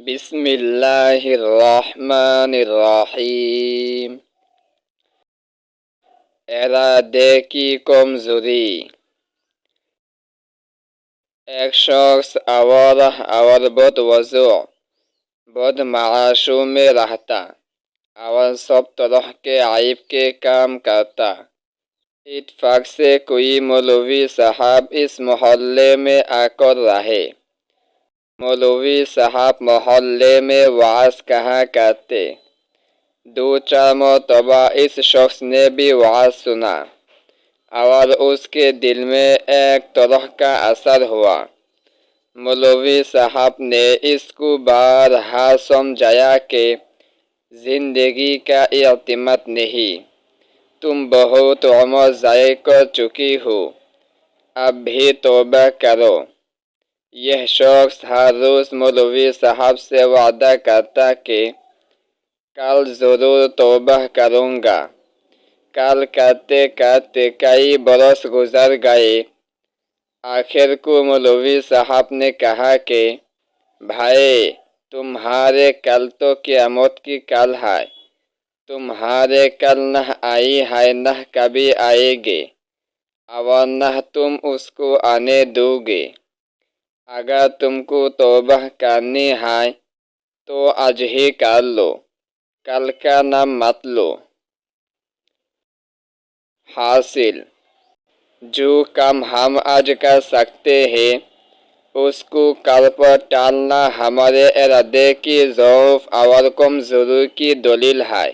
بسم اللہ الرحمن الرحیم۔ ارادے کی کمزوری۔ ایک شخص اور بہت وضوع بہت معاشوں میں رہتا اور سب طرح کے عیب کے کام کرتا۔ اتفاق سے کوئی مولوی صاحب اس محلے میں آ کر رہے۔ مولوی صاحب محلے میں وعظ کہا کرتے۔ 2-4 مرتبہ اس شخص نے بھی وعظ سنا اور اس کے دل میں ایک طرح کا اثر ہوا۔ مولوی صاحب نے اس کو بارہا سمجھایا کہ زندگی کا اعتماد نہیں، تم بہت عمر ضائع کر چکی ہو، اب بھی توبہ کرو۔ یہ شخص ہر روز مولوی صاحب سے وعدہ کرتا کہ کل ضرور توبہ کروں گا۔ کل کرتے کرتے کئی برس گزر گئے۔ آخر کو مولوی صاحب نے کہا کہ بھائی، تمہارے کل تو قیامت کی کل ہے، تمہارے کل نہ آئی ہے نہ کبھی آئے گی، اور نہ تم اس کو آنے دو گے۔ اگر تم کو توبہ کرنی ہے تو آج ہی کر لو، کل کا نام مت لو۔ حاصل، جو کام ہم آج کر سکتے ہیں اس کو کل پر ٹالنا ہمارے ارادے کی ضعف اور کمزوری کی دلیل ہے۔